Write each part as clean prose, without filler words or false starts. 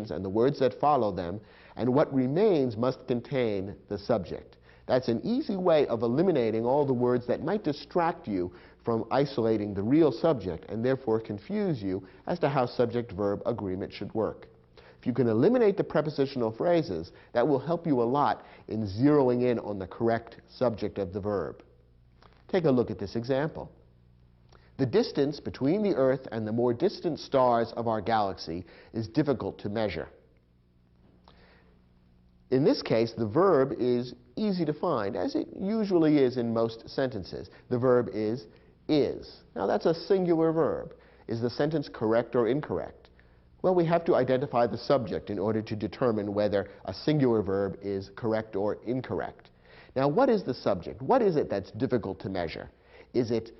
prepositions and the words that follow them, and what remains must contain the subject. That's an easy way of eliminating all the words that might distract you from isolating the real subject and therefore confuse you as to how subject-verb agreement should work. If you can eliminate the prepositional phrases, that will help you a lot in zeroing in on the correct subject of the verb. Take a look at this example. The distance between the Earth and the more distant stars of our galaxy is difficult to measure. In this case, the verb is easy to find, as it usually is in most sentences. The verb is. Now that's a singular verb. Is the sentence correct or incorrect? Well, we have to identify the subject in order to determine whether a singular verb is correct or incorrect. Now, what is the subject? What is it that's difficult to measure? Is it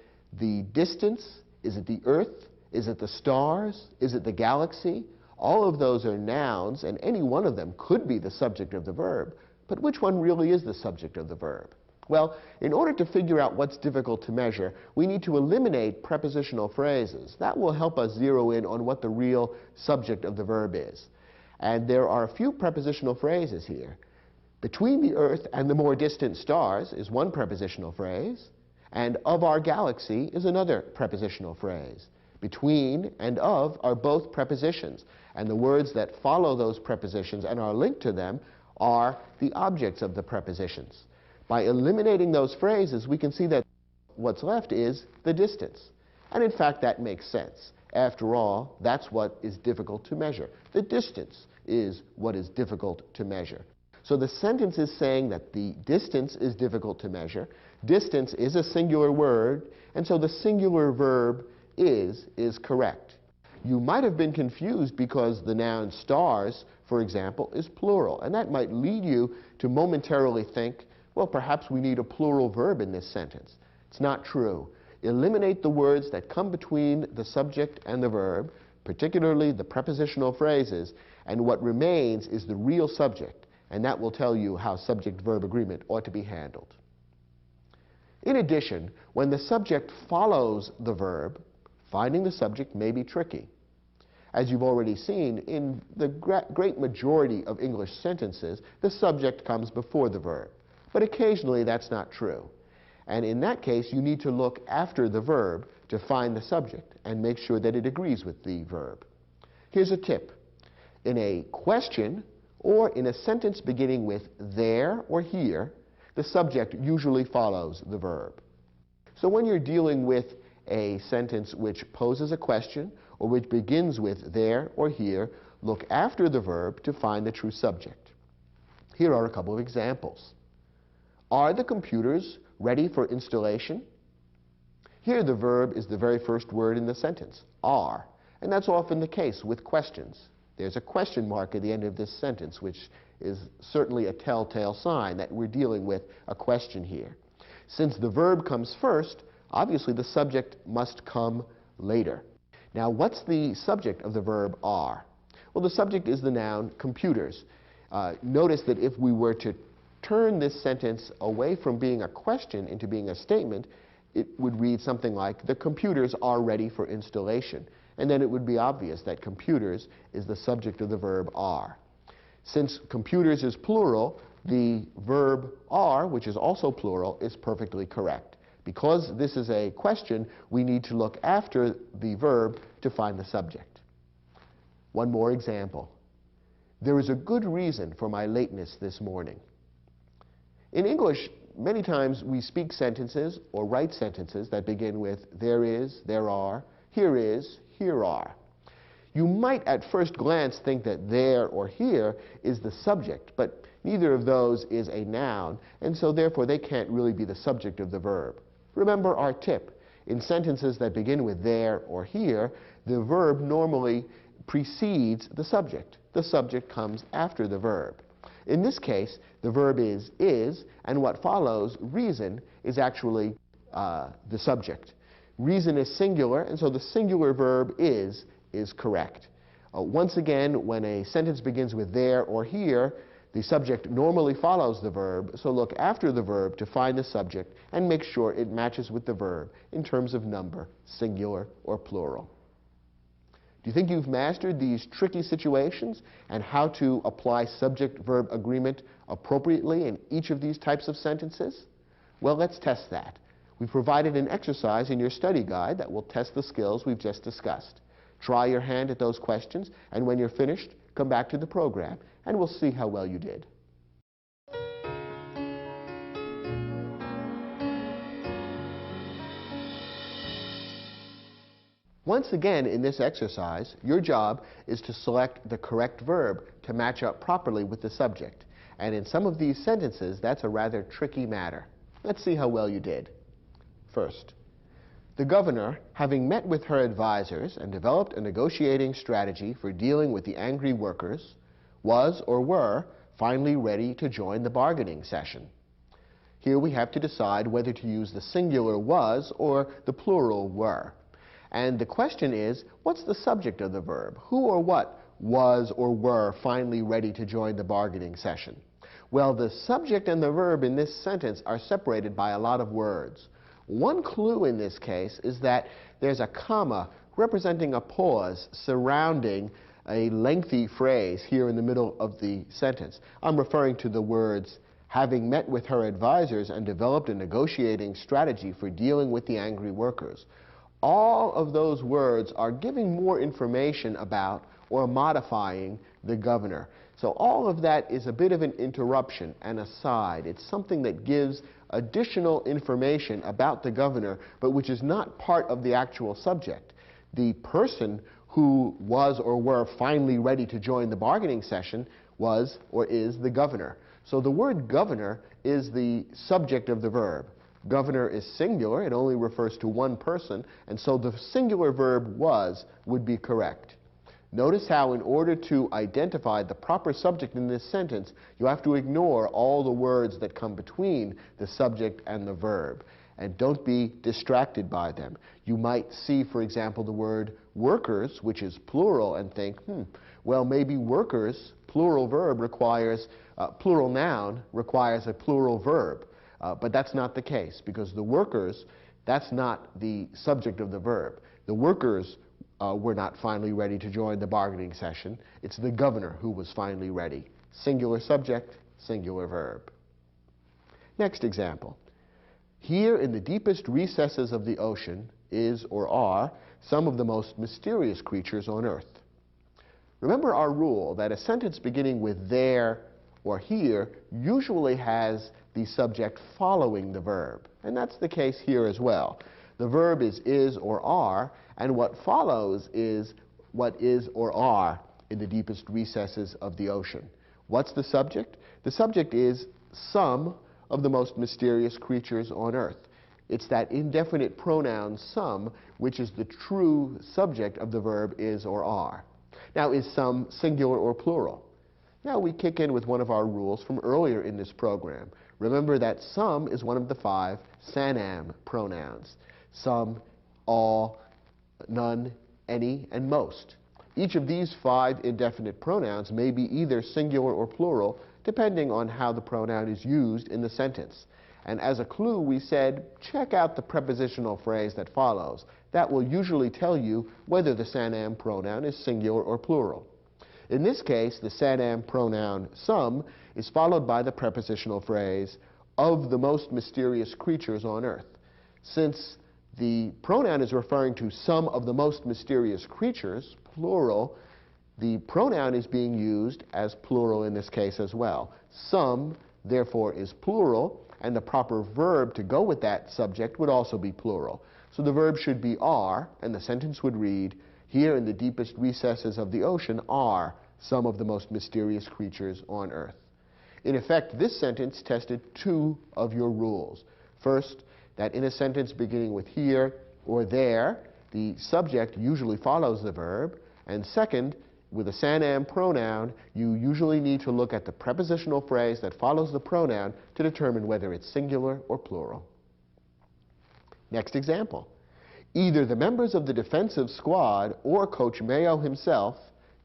the distance? Is it the Earth? Is it the stars? Is it the galaxy? All of those are nouns, and any one of them could be the subject of the verb. But which one really is the subject of the verb? Well, in order to figure out what's difficult to measure, we need to eliminate prepositional phrases. That will help us zero in on what the real subject of the verb is. And there are a few prepositional phrases here. Between the Earth and the more distant stars is one prepositional phrase, and of our galaxy is another prepositional phrase. Between and of are both prepositions, and the words that follow those prepositions and are linked to them are the objects of the prepositions. By eliminating those phrases, we can see that what's left is the distance. And in fact, that makes sense. After all, that's what is difficult to measure. The distance is what is difficult to measure. So the sentence is saying that the distance is difficult to measure. Distance is a singular word, and so the singular verb is correct. You might have been confused because the noun stars, for example, is plural, and that might lead you to momentarily think, well, perhaps we need a plural verb in this sentence. It's not true. Eliminate the words that come between the subject and the verb, particularly the prepositional phrases, and what remains is the real subject, and that will tell you how subject-verb agreement ought to be handled. In addition, when the subject follows the verb, finding the subject may be tricky. As you've already seen, in the great majority of English sentences, the subject comes before the verb. But occasionally that's not true. And in that case, you need to look after the verb to find the subject and make sure that it agrees with the verb. Here's a tip. In a question or in a sentence beginning with there or here, the subject usually follows the verb. So when you're dealing with a sentence which poses a question or which begins with there or here, look after the verb to find the true subject. Here are a couple of examples. Are the computers ready for installation? Here the verb is the very first word in the sentence, are, and that's often the case with questions. There's a question mark at the end of this sentence, which is certainly a telltale sign that we're dealing with a question here. Since the verb comes first, obviously the subject must come later. Now, what's the subject of the verb are? Well, the subject is the noun computers. Notice that if we were to turn this sentence away from being a question into being a statement, it would read something like, the computers are ready for installation. And then it would be obvious that computers is the subject of the verb are. Since computers is plural, the verb are, which is also plural, is perfectly correct. Because this is a question, we need to look after the verb to find the subject. One more example. There is a good reason for my lateness this morning. In English, many times we speak sentences or write sentences that begin with there is, there are, here is, here are. You might at first glance think that there or here is the subject, but neither of those is a noun, and so therefore they can't really be the subject of the verb. Remember our tip. In sentences that begin with there or here, the verb normally precedes the subject. The subject comes after the verb. In this case, the verb is, and what follows, reason, is actually the subject. Reason is singular, and so the singular verb is correct. Once again, when a sentence begins with there or here, the subject normally follows the verb, so look after the verb to find the subject and make sure it matches with the verb in terms of number, singular or plural. Do you think you've mastered these tricky situations and how to apply subject-verb agreement appropriately in each of these types of sentences? Well, let's test that. We've provided an exercise in your study guide that will test the skills we've just discussed. Try your hand at those questions, and when you're finished, come back to the program, and we'll see how well you did. Once again, in this exercise, your job is to select the correct verb to match up properly with the subject. And in some of these sentences, that's a rather tricky matter. Let's see how well you did. First, the governor, having met with her advisors and developed a negotiating strategy for dealing with the angry workers, was or were finally ready to join the bargaining session. Here we have to decide whether to use the singular was or the plural were. And the question is, what's the subject of the verb? Who or what was or were finally ready to join the bargaining session? Well, the subject and the verb in this sentence are separated by a lot of words. One clue in this case is that there's a comma representing a pause surrounding a lengthy phrase here in the middle of the sentence. I'm referring to the words, having met with her advisors and developed a negotiating strategy for dealing with the angry workers. All of those words are giving more information about or modifying the governor. So all of that is a bit of an interruption, an aside. It's something that gives additional information about the governor, but which is not part of the actual subject. The person who was or were finally ready to join the bargaining session was or is the governor. So the word governor is the subject of the verb. Governor is singular, it only refers to one person, and so the singular verb was would be correct. Notice how in order to identify the proper subject in this sentence, you have to ignore all the words that come between the subject and the verb. And don't be distracted by them. You might see, for example, the word workers, which is plural, and think, well, maybe workers, plural verb requires, plural noun requires a plural verb. But that's not the case, because the workers, that's not the subject of the verb. The workers were not finally ready to join the bargaining session. It's the governor who was finally ready. Singular subject, singular verb. Next example. Here in the deepest recesses of the ocean is or are some of the most mysterious creatures on earth. Remember our rule that a sentence beginning with there or here usually has the subject following the verb. And that's the case here as well. The verb is or are, and what follows is what is or are in the deepest recesses of the ocean. What's the subject? The subject is some of the most mysterious creatures on earth. It's that indefinite pronoun some, which is the true subject of the verb is or are. Now, is some singular or plural? Now we kick in with one of our rules from earlier in this program. Remember that some is one of the 5 sanam pronouns. Some, all, none, any, and most. Each of these 5 indefinite pronouns may be either singular or plural, depending on how the pronoun is used in the sentence. And as a clue, we said, check out the prepositional phrase that follows. That will usually tell you whether the sanam pronoun is singular or plural. In this case, the sanam pronoun some is followed by the prepositional phrase, of the most mysterious creatures on earth. Since the pronoun is referring to some of the most mysterious creatures, plural, the pronoun is being used as plural in this case as well. Some, therefore, is plural, and the proper verb to go with that subject would also be plural. So the verb should be are, and the sentence would read, here in the deepest recesses of the ocean are some of the most mysterious creatures on earth. In effect, this sentence tested 2 of your rules. First, that in a sentence beginning with here or there, the subject usually follows the verb. And second, with a sanam pronoun, you usually need to look at the prepositional phrase that follows the pronoun to determine whether it's singular or plural. Next example. Either the members of the defensive squad or Coach Mayo himself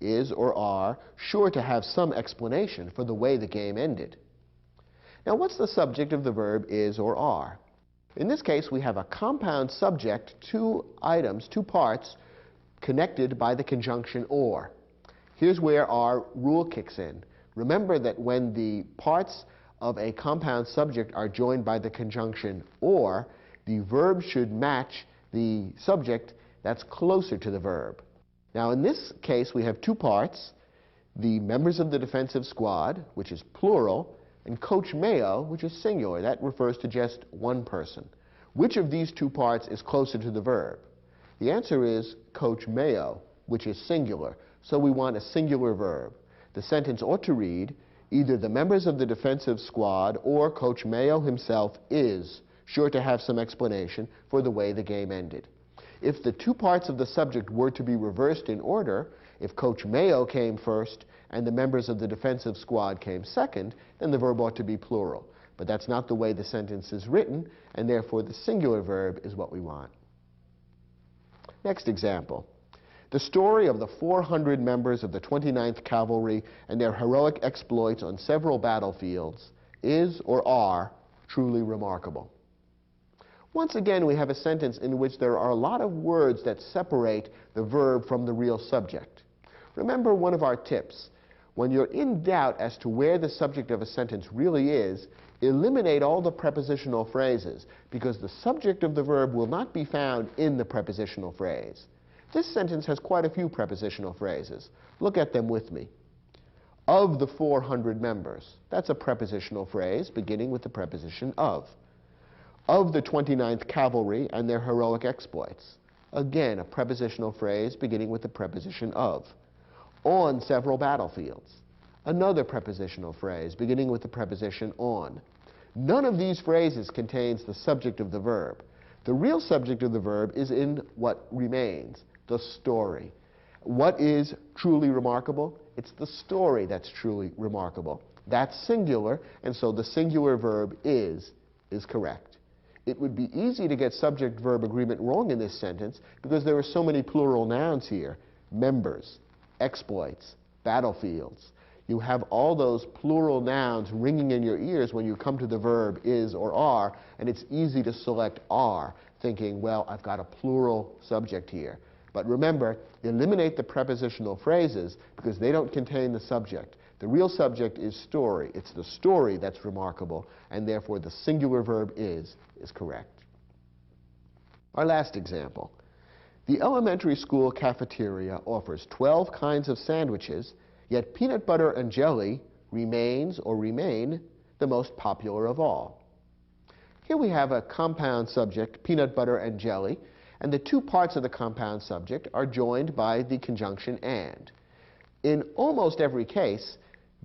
is or are sure to have some explanation for the way the game ended. Now, what's the subject of the verb is or are? In this case, we have a compound subject, 2 items, 2 parts, connected by the conjunction or. Here's where our rule kicks in. Remember that when the parts of a compound subject are joined by the conjunction or, the verb should match the subject that's closer to the verb. Now in this case we have two parts, the members of the defensive squad, which is plural, and Coach Mayo, which is singular. That refers to just one person. Which of these two parts is closer to the verb? The answer is Coach Mayo, which is singular. So we want a singular verb. The sentence ought to read, either the members of the defensive squad or Coach Mayo himself is sure to have some explanation for the way the game ended. If the two parts of the subject were to be reversed in order, if Coach Mayo came first and the members of the defensive squad came second, then the verb ought to be plural. But that's not the way the sentence is written, and therefore the singular verb is what we want. Next example. The story of the 400 members of the 29th Cavalry and their heroic exploits on several battlefields is or are truly remarkable. Once again, we have a sentence in which there are a lot of words that separate the verb from the real subject. Remember one of our tips. When you're in doubt as to where the subject of a sentence really is, eliminate all the prepositional phrases, because the subject of the verb will not be found in the prepositional phrase. This sentence has quite a few prepositional phrases. Look at them with me. Of the 400 members. That's a prepositional phrase beginning with the preposition of. Of the 29th Cavalry and their heroic exploits. Again, a prepositional phrase beginning with the preposition of. On several battlefields. Another prepositional phrase beginning with the preposition on. None of these phrases contains the subject of the verb. The real subject of the verb is in what remains, the story. What is truly remarkable? It's the story that's truly remarkable. That's singular, and so the singular verb is correct. It would be easy to get subject-verb agreement wrong in this sentence because there are so many plural nouns here. Members, exploits, battlefields. You have all those plural nouns ringing in your ears when you come to the verb is or are, and it's easy to select are, thinking, well, I've got a plural subject here. But remember, eliminate the prepositional phrases because they don't contain the subject. The real subject is story. It's the story that's remarkable, and therefore the singular verb is correct. Our last example. The elementary school cafeteria offers 12 kinds of sandwiches, yet peanut butter and jelly remains or remain the most popular of all. Here we have a compound subject, peanut butter and jelly, and the two parts of the compound subject are joined by the conjunction and. In almost every case,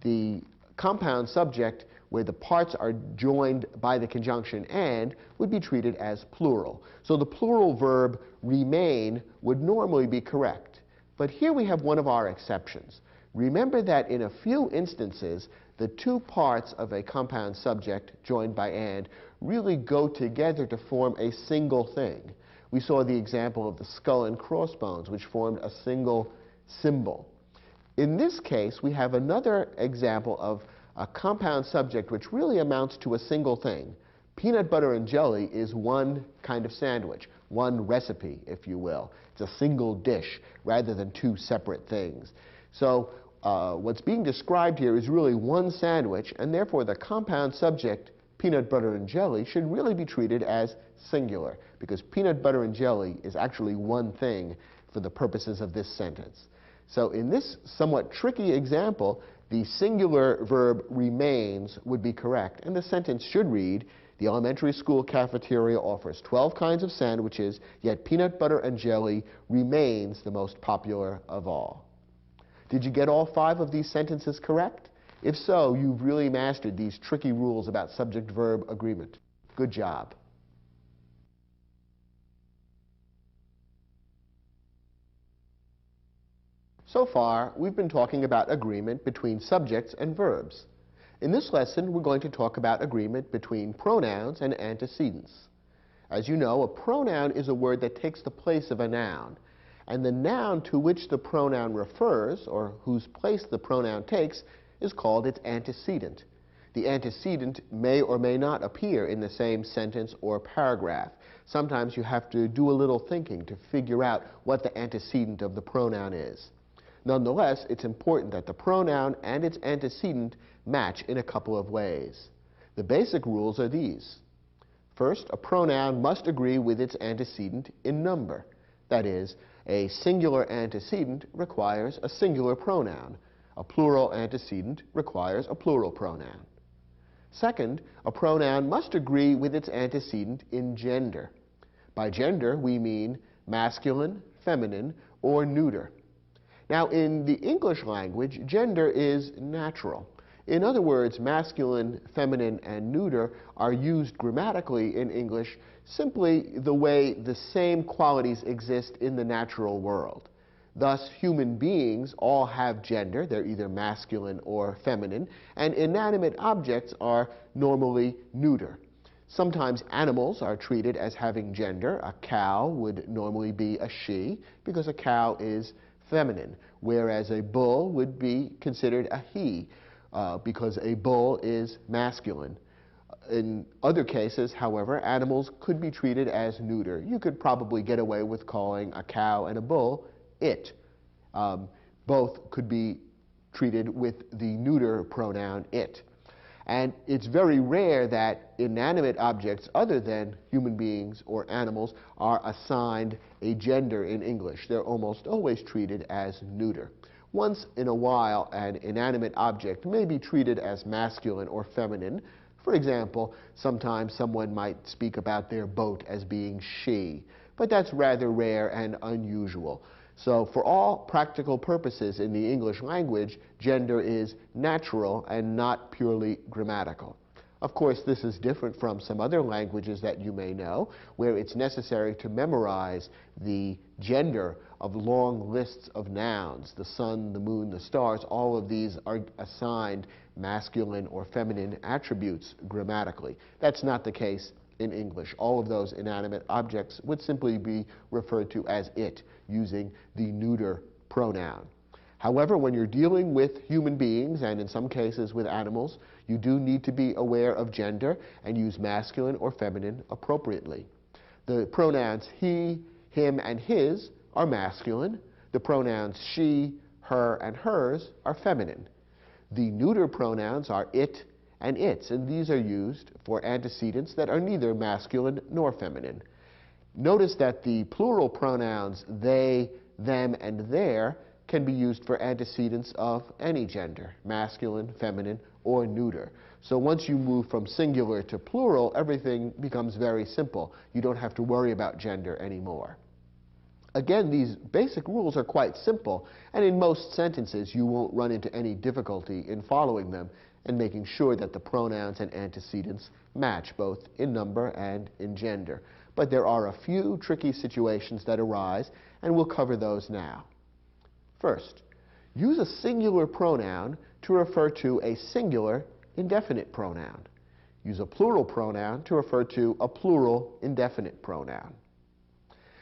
the compound subject where the parts are joined by the conjunction and would be treated as plural. So the plural verb remain would normally be correct. But here we have one of our exceptions. Remember that in a few instances, the two parts of a compound subject joined by and really go together to form a single thing. We saw the example of the skull and crossbones, which formed a single symbol. In this case, we have another example of a compound subject which really amounts to a single thing. Peanut butter and jelly is one kind of sandwich, one recipe, if you will. It's a single dish rather than two separate things. So what's being described here is really one sandwich, and therefore the compound subject, peanut butter and jelly, should really be treated as singular, because peanut butter and jelly is actually one thing for the purposes of this sentence. So in this somewhat tricky example, the singular verb remains would be correct, and the sentence should read, the elementary school cafeteria offers 12 kinds of sandwiches, yet peanut butter and jelly remains the most popular of all. Did you get all 5 of these sentences correct? If so, you've really mastered these tricky rules about subject-verb agreement. Good job. So far, we've been talking about agreement between subjects and verbs. In this lesson, we're going to talk about agreement between pronouns and antecedents. As you know, a pronoun is a word that takes the place of a noun, and the noun to which the pronoun refers, or whose place the pronoun takes, is called its antecedent. The antecedent may or may not appear in the same sentence or paragraph. Sometimes you have to do a little thinking to figure out what the antecedent of the pronoun is. Nonetheless, it's important that the pronoun and its antecedent match in a couple of ways. The basic rules are these. First, a pronoun must agree with its antecedent in number. That is, a singular antecedent requires a singular pronoun. A plural antecedent requires a plural pronoun. Second, a pronoun must agree with its antecedent in gender. By gender, we mean masculine, feminine, or neuter. Now, in the English language, gender is natural. In other words, masculine, feminine, and neuter are used grammatically in English simply the way the same qualities exist in the natural world. Thus, human beings all have gender. They're either masculine or feminine, and inanimate objects are normally neuter. Sometimes animals are treated as having gender. A cow would normally be a she because a cow is feminine, whereas a bull would be considered a he because a bull is masculine. In other cases, however, animals could be treated as neuter. You could probably get away with calling a cow and a bull it. Both could be treated with the neuter pronoun it. And it's very rare that inanimate objects other than human beings or animals are assigned a gender in English. They're almost always treated as neuter. Once in a while, an inanimate object may be treated as masculine or feminine. For example, sometimes someone might speak about their boat as being she, but that's rather rare and unusual. So for all practical purposes in the English language, gender is natural and not purely grammatical. Of course, this is different from some other languages that you may know, where it's necessary to memorize the gender of long lists of nouns. The sun, the moon, the stars, all of these are assigned masculine or feminine attributes grammatically. That's not the case in English. All of those inanimate objects would simply be referred to as it, using the neuter pronoun. However, when you're dealing with human beings, and in some cases with animals, you do need to be aware of gender and use masculine or feminine appropriately. The pronouns he, him, and his are masculine. The pronouns she, her, and hers are feminine. The neuter pronouns are it and its, and these are used for antecedents that are neither masculine nor feminine. Notice that the plural pronouns they, them, and their can be used for antecedents of any gender, masculine, feminine, or neuter. So once you move from singular to plural, everything becomes very simple. You don't have to worry about gender anymore. Again, these basic rules are quite simple, and in most sentences you won't run into any difficulty in following them and making sure that the pronouns and antecedents match both in number and in gender. But there are a few tricky situations that arise, and we'll cover those now. First, use a singular pronoun to refer to a singular indefinite pronoun. Use a plural pronoun to refer to a plural indefinite pronoun.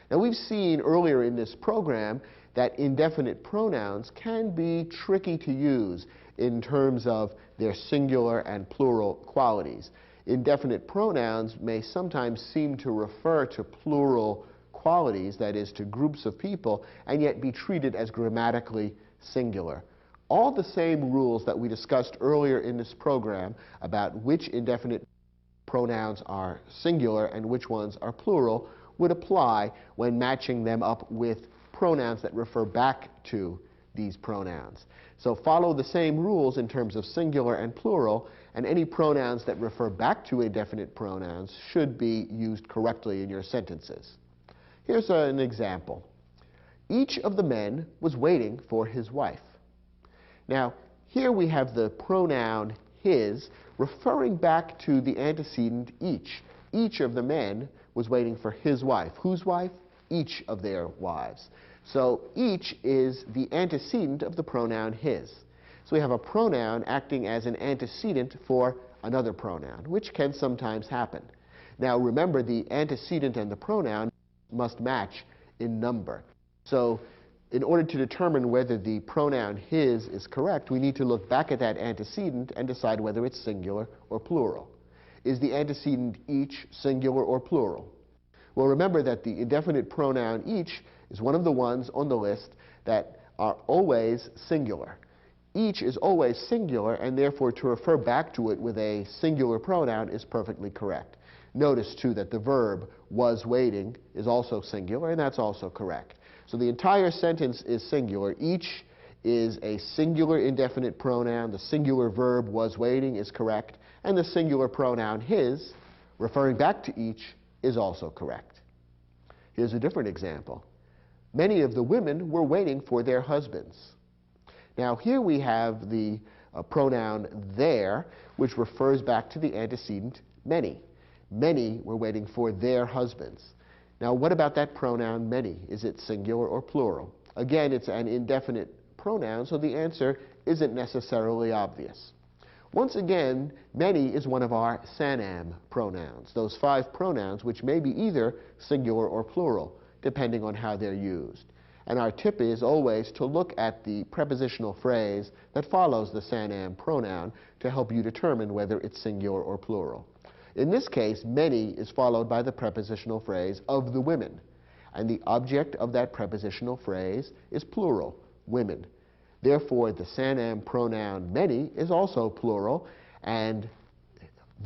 Now, we've seen earlier in this program that indefinite pronouns can be tricky to use in terms of their singular and plural qualities. Indefinite pronouns may sometimes seem to refer to plural qualities, that is, to groups of people, and yet be treated as grammatically singular. All the same rules that we discussed earlier in this program about which indefinite pronouns are singular and which ones are plural would apply when matching them up with pronouns that refer back to these pronouns. So follow the same rules in terms of singular and plural, and any pronouns that refer back to indefinite pronouns should be used correctly in your sentences. Here's an example. Each of the men was waiting for his wife. Now, here we have the pronoun his referring back to the antecedent each. Each of the men was waiting for his wife. Whose wife? Each of their wives. So each is the antecedent of the pronoun his. So we have a pronoun acting as an antecedent for another pronoun, which can sometimes happen. Now remember, the antecedent and the pronoun must match in number. So in order to determine whether the pronoun his is correct, we need to look back at that antecedent and decide whether it's singular or plural. Is the antecedent each singular or plural? Well, remember that the indefinite pronoun each is one of the ones on the list that are always singular. Each is always singular, and therefore to refer back to it with a singular pronoun is perfectly correct. Notice, too, that the verb was waiting is also singular, and that's also correct. So the entire sentence is singular. Each is a singular indefinite pronoun. The singular verb was waiting is correct, and the singular pronoun his, referring back to each, is also correct. Here's a different example. Many of the women were waiting for their husbands. Now here we have the pronoun their, which refers back to the antecedent many. Many were waiting for their husbands. Now what about that pronoun many? Is it singular or plural? Again, it's an indefinite pronoun, so the answer isn't necessarily obvious. Once again, many is one of our sanam pronouns, those 5 pronouns which may be either singular or plural, depending on how they're used. And our tip is always to look at the prepositional phrase that follows the sanam pronoun to help you determine whether it's singular or plural. In this case, many is followed by the prepositional phrase of the women. And the object of that prepositional phrase is plural, women. Therefore, the sanam pronoun many is also plural, and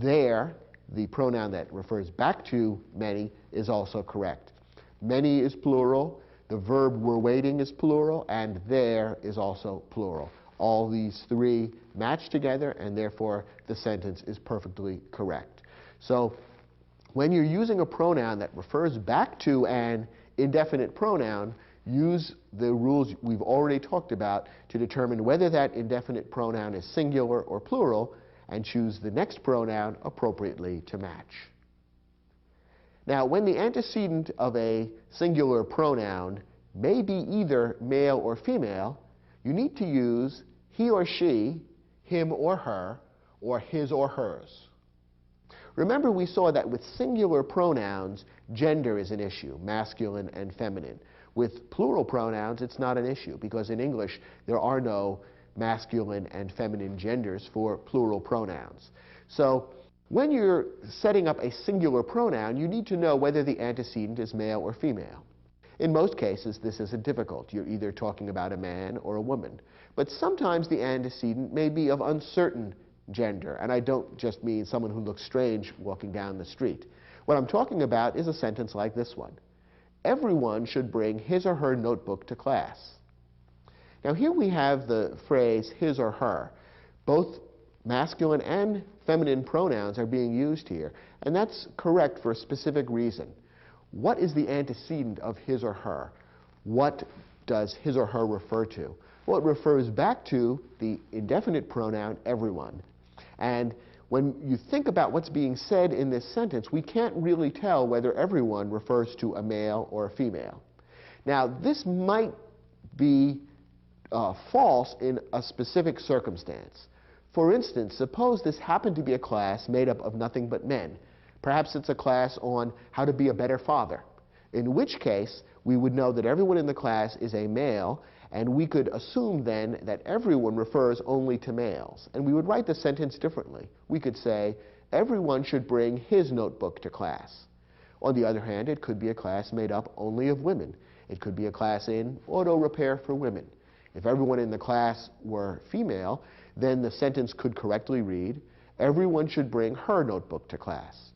there, the pronoun that refers back to many, is also correct. Many is plural, the verb were waiting is plural, and there is also plural. All these 3 match together, and therefore the sentence is perfectly correct. So when you're using a pronoun that refers back to an indefinite pronoun, use the rules we've already talked about to determine whether that indefinite pronoun is singular or plural, and choose the next pronoun appropriately to match. Now, when the antecedent of a singular pronoun may be either male or female, you need to use he or she, him or her, or his or hers. Remember, we saw that with singular pronouns, gender is an issue, masculine and feminine. With plural pronouns, it's not an issue, because in English, there are no masculine and feminine genders for plural pronouns. So when you're setting up a singular pronoun, you need to know whether the antecedent is male or female. In most cases, this isn't difficult. You're either talking about a man or a woman. But sometimes the antecedent may be of uncertain gender, and I don't just mean someone who looks strange walking down the street. What I'm talking about is a sentence like this one. Everyone should bring his or her notebook to class. Now here we have the phrase his or her. Both masculine and feminine pronouns are being used here, and that's correct for a specific reason. What is the antecedent of his or her? What does his or her refer to? Well, it refers back to the indefinite pronoun everyone. And when you think about what's being said in this sentence, we can't really tell whether everyone refers to a male or a female. Now, this might be false in a specific circumstance. For instance, suppose this happened to be a class made up of nothing but men. Perhaps it's a class on how to be a better father, in which case we would know that everyone in the class is a male, and we could assume then that everyone refers only to males. And we would write the sentence differently. We could say, everyone should bring his notebook to class. On the other hand, it could be a class made up only of women. It could be a class in auto repair for women. If everyone in the class were female, then the sentence could correctly read, everyone should bring her notebook to class.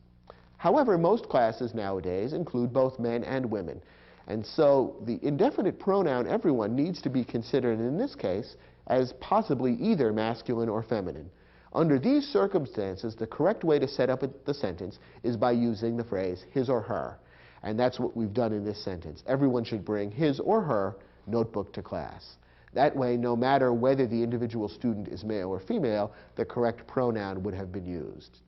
However, most classes nowadays include both men and women. And so the indefinite pronoun everyone needs to be considered in this case as possibly either masculine or feminine. Under these circumstances, the correct way to set up the sentence is by using the phrase his or her. And that's what we've done in this sentence. Everyone should bring his or her notebook to class. That way, no matter whether the individual student is male or female, the correct pronoun would have been used.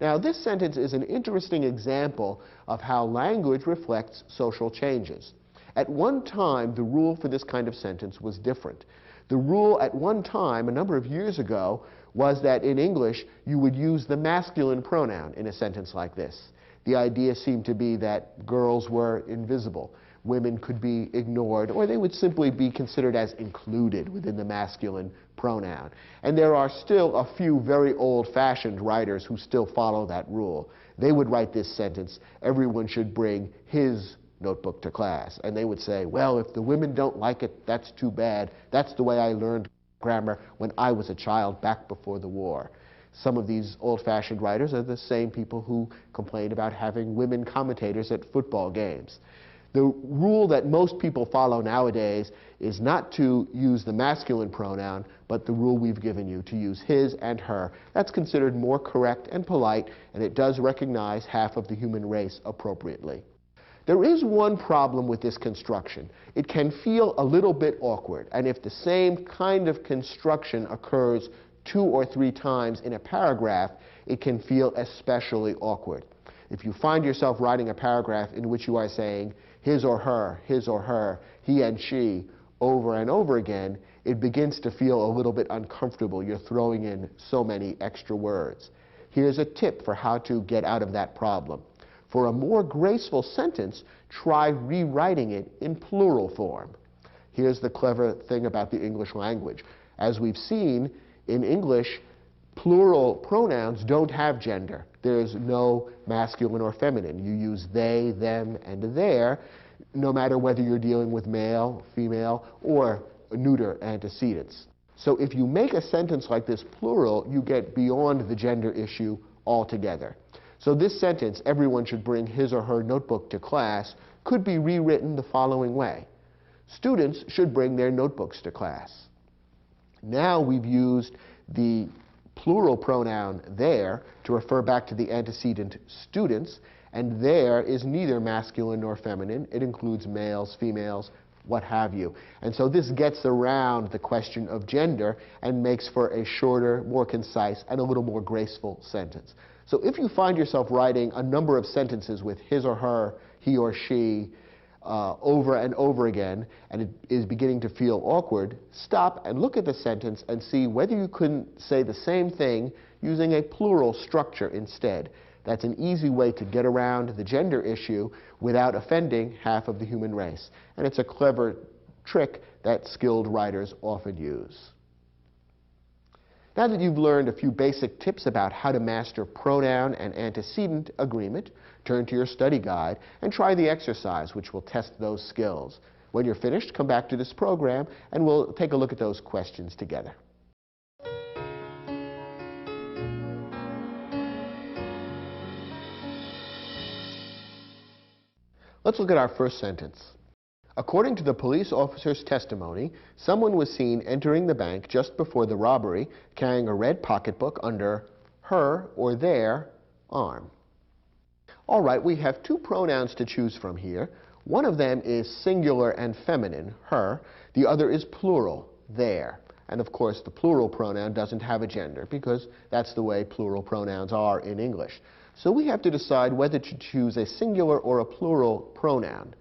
Now, this sentence is an interesting example of how language reflects social changes. At one time, the rule for this kind of sentence was different. The rule at one time, a number of years ago, was that in English, you would use the masculine pronoun in a sentence like this. The idea seemed to be that girls were invisible. women could be ignored, or they would simply be considered as included within the masculine pronoun. And there are still a few very old-fashioned writers who still follow that rule. They would write this sentence, everyone should bring his notebook to class. And they would say, well, if the women don't like it, that's too bad. That's the way I learned grammar when I was a child back before the war. Some of these old-fashioned writers are the same people who complain about having women commentators at football games. The rule that most people follow nowadays is not to use the masculine pronoun, but the rule we've given you, to use his and her. That's considered more correct and polite, and it does recognize half of the human race appropriately. There is one problem with this construction. It can feel a little bit awkward, and if the same kind of construction occurs 2 or 3 times in a paragraph, it can feel especially awkward. If you find yourself writing a paragraph in which you are saying his or her, he and she, over and over again, it begins to feel a little bit uncomfortable. You're throwing in so many extra words. Here's a tip for how to get out of that problem. For a more graceful sentence, try rewriting it in plural form. Here's the clever thing about the English language. As we've seen, in English, plural pronouns don't have gender. There's no masculine or feminine. You use they, them, and their, no matter whether you're dealing with male, female, or neuter antecedents. So if you make a sentence like this plural, you get beyond the gender issue altogether. So this sentence, everyone should bring his or her notebook to class, could be rewritten the following way. Students should bring their notebooks to class. Now we've used the plural pronoun their to refer back to the antecedent students, and their is neither masculine nor feminine. It includes males, females, what have you. And so this gets around the question of gender and makes for a shorter, more concise, and a little more graceful sentence. So if you find yourself writing a number of sentences with his or her, he or she, over and over again, and it is beginning to feel awkward, stop and look at the sentence and see whether you couldn't say the same thing using a plural structure instead. That's an easy way to get around the gender issue without offending half of the human race. And it's a clever trick that skilled writers often use. Now that you've learned a few basic tips about how to master pronoun and antecedent agreement, turn to your study guide and try the exercise, which will test those skills. When you're finished, come back to this program and we'll take a look at those questions together. Let's look at our first sentence. According to the police officer's testimony, someone was seen entering the bank just before the robbery carrying a red pocketbook under her or their arm. All right, we have 2 pronouns to choose from here. One of them is singular and feminine, her. The other is plural, their. And of course, the plural pronoun doesn't have a gender because that's the way plural pronouns are in English. So we have to decide whether to choose a singular or a plural pronoun.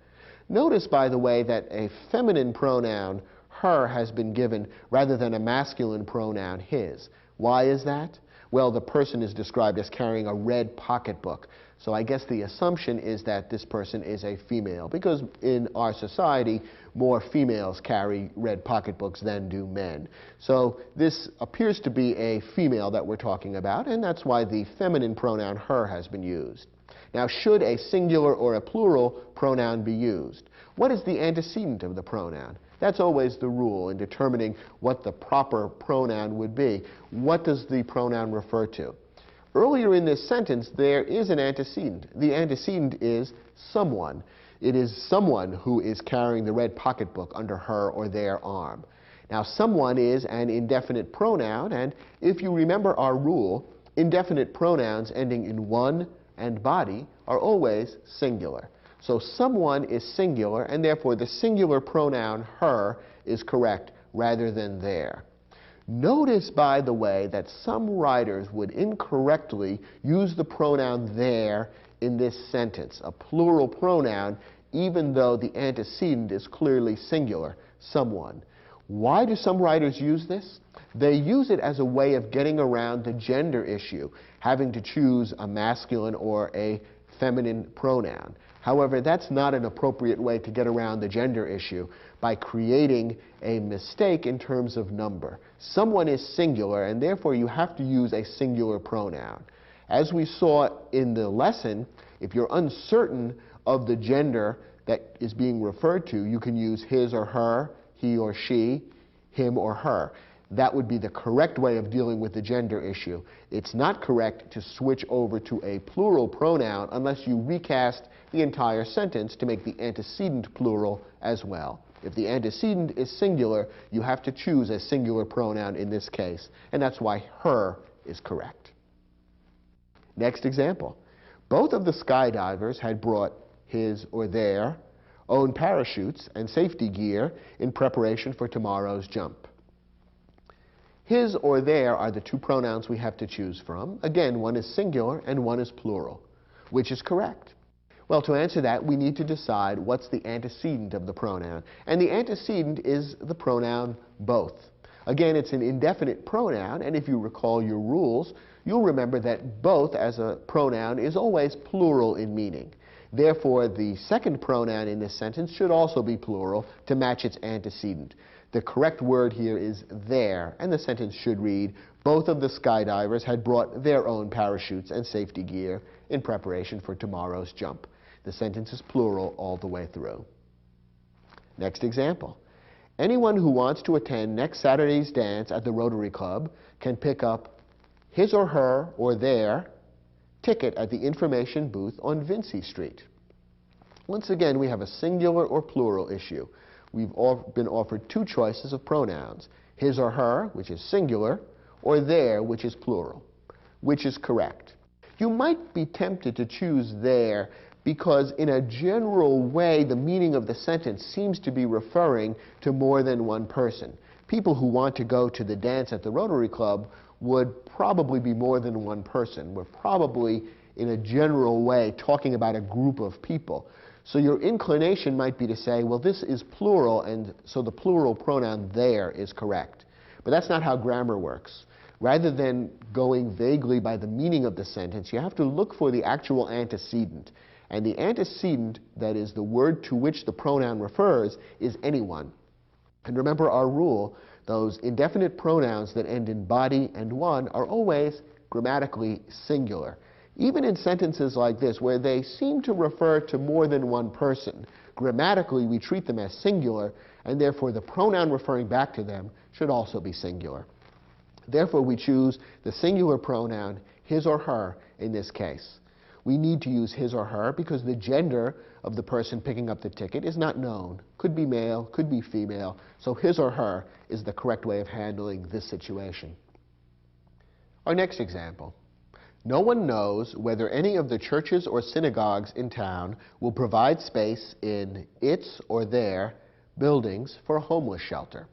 Notice, by the way, that a feminine pronoun, her, has been given rather than a masculine pronoun, his. Why is that? Well, the person is described as carrying a red pocketbook. So I guess the assumption is that this person is a female, because in our society, more females carry red pocketbooks than do men. So this appears to be a female that we're talking about, and that's why the feminine pronoun her has been used. Now, should a singular or a plural pronoun be used? What is the antecedent of the pronoun? That's always the rule in determining what the proper pronoun would be. What does the pronoun refer to? Earlier in this sentence, there is an antecedent. The antecedent is someone. It is someone who is carrying the red pocketbook under her or their arm. Now, someone is an indefinite pronoun, and if you remember our rule, indefinite pronouns ending in one and body are always singular. So someone is singular, and therefore the singular pronoun her is correct rather than their. Notice, by the way, that some writers would incorrectly use the pronoun their in this sentence, a plural pronoun, even though the antecedent is clearly singular, someone. Why do some writers use this? They use it as a way of getting around the gender issue, having to choose a masculine or a feminine pronoun. However, that's not an appropriate way to get around the gender issue by creating a mistake in terms of number. Someone is singular, and therefore you have to use a singular pronoun. As we saw in the lesson, if you're uncertain of the gender that is being referred to, you can use his or her, he or she, him or her. That would be the correct way of dealing with the gender issue. It's not correct to switch over to a plural pronoun unless you recast the entire sentence to make the antecedent plural as well. If the antecedent is singular, you have to choose a singular pronoun in this case, and that's why her is correct. Next example. Both of the skydivers had brought his or their own parachutes and safety gear in preparation for tomorrow's jump. His or their are the two pronouns we have to choose from. Again, one is singular and one is plural. Which is correct? Well, to answer that, we need to decide what's the antecedent of the pronoun. And the antecedent is the pronoun both. Again, it's an indefinite pronoun, and if you recall your rules, you'll remember that both as a pronoun is always plural in meaning. Therefore, the second pronoun in this sentence should also be plural to match its antecedent. The correct word here is their, and the sentence should read, both of the skydivers had brought their own parachutes and safety gear in preparation for tomorrow's jump. The sentence is plural all the way through. Next example. Anyone who wants to attend next Saturday's dance at the Rotary Club can pick up his or her or their ticket at the information booth on Vincy Street. Once again, we have a singular or plural issue. We've been offered two choices of pronouns, his or her, which is singular, or their, which is plural. Which is correct? You might be tempted to choose their because in a general way the meaning of the sentence seems to be referring to more than one person. People who want to go to the dance at the Rotary Club would probably be more than one person. We're probably, in a general way, talking about a group of people. So your inclination might be to say, well, this is plural, and so the plural pronoun there is correct. But that's not how grammar works. Rather than going vaguely by the meaning of the sentence, you have to look for the actual antecedent. And the antecedent, that is the word to which the pronoun refers, is anyone. And remember our rule, those indefinite pronouns that end in body and one are always grammatically singular. Even in sentences like this, where they seem to refer to more than one person, grammatically we treat them as singular, and therefore the pronoun referring back to them should also be singular. Therefore we choose the singular pronoun his or her in this case. We need to use his or her because the gender of the person picking up the ticket is not known. Could be male, could be female, so his or her is the correct way of handling this situation. Our next example. No one knows whether any of the churches or synagogues in town will provide space in its or their buildings for a homeless shelter.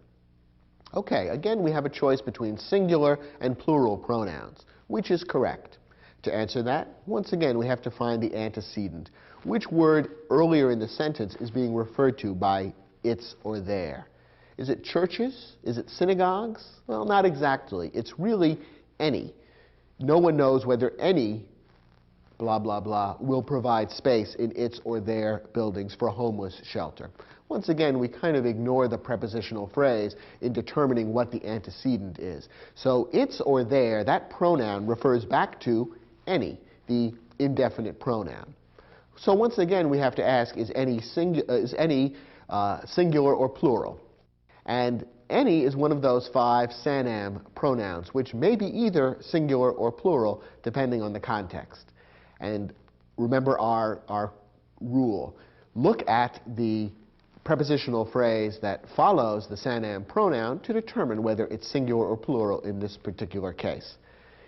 Okay, again we have a choice between singular and plural pronouns. Which is correct? To answer that, once again we have to find the antecedent. Which word earlier in the sentence is being referred to by its or their? Is it churches? Is it synagogues? Well, not exactly. It's really any. No one knows whether any blah, blah, blah will provide space in its or their buildings for a homeless shelter. Once again, we kind of ignore the prepositional phrase in determining what the antecedent is. So its or their, that pronoun refers back to any, the indefinite pronoun. So once again, we have to ask, is any singular or plural? And any is one of those 5 Sanam pronouns, which may be either singular or plural, depending on the context. And remember our rule. Look at the prepositional phrase that follows the Sanam pronoun to determine whether it's singular or plural in this particular case.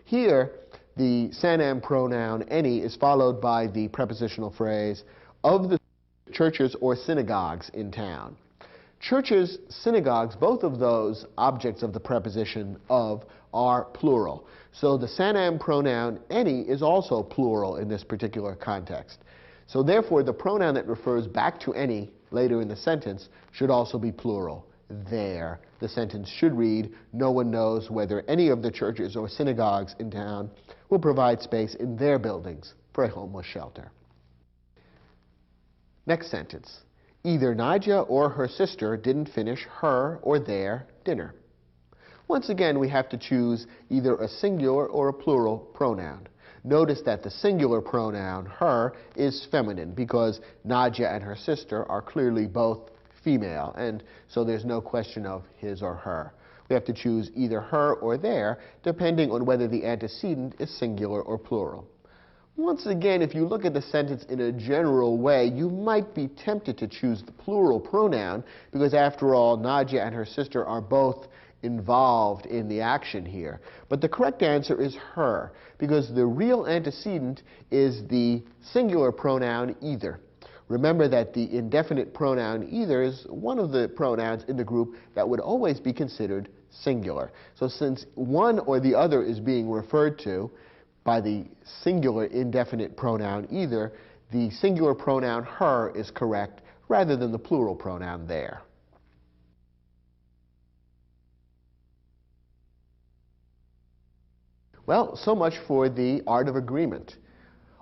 Here, the Sanam pronoun any is followed by the prepositional phrase of the churches or synagogues in town. Churches, synagogues, both of those objects of the preposition of are plural. So the Sanam pronoun any is also plural in this particular context. So therefore, the pronoun that refers back to any later in the sentence should also be plural, their. The sentence should read, no one knows whether any of the churches or synagogues in town will provide space in their buildings for a homeless shelter. Next sentence. Either Nadia or her sister didn't finish her or their dinner. Once again, we have to choose either a singular or a plural pronoun. Notice that the singular pronoun, her, is feminine because Nadia and her sister are clearly both female, and so there's no question of his or her. We have to choose either her or their, depending on whether the antecedent is singular or plural. Once again, if you look at the sentence in a general way, you might be tempted to choose the plural pronoun because, after all, Nadia and her sister are both involved in the action here. But the correct answer is her, because the real antecedent is the singular pronoun either. Remember that the indefinite pronoun either is one of the pronouns in the group that would always be considered singular. So since one or the other is being referred to by the singular indefinite pronoun either, the singular pronoun her is correct rather than the plural pronoun their. Well, so much for the art of agreement.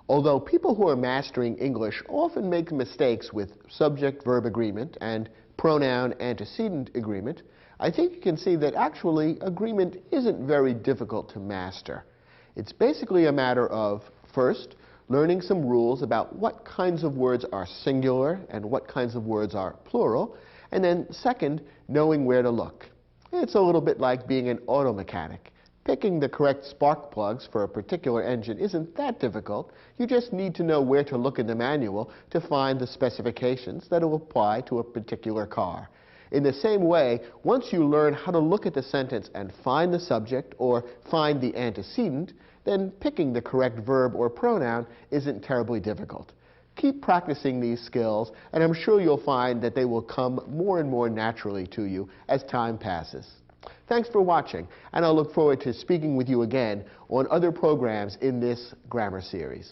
Although people who are mastering English often make mistakes with subject-verb agreement and pronoun-antecedent agreement, I think you can see that actually agreement isn't very difficult to master. It's basically a matter of, first, learning some rules about what kinds of words are singular and what kinds of words are plural, and then second, knowing where to look. It's a little bit like being an auto mechanic. Picking the correct spark plugs for a particular engine isn't that difficult. You just need to know where to look in the manual to find the specifications that will apply to a particular car. In the same way, once you learn how to look at the sentence and find the subject or find the antecedent, then picking the correct verb or pronoun isn't terribly difficult. Keep practicing these skills, and I'm sure you'll find that they will come more and more naturally to you as time passes. Thanks for watching, and I'll look forward to speaking with you again on other programs in this grammar series.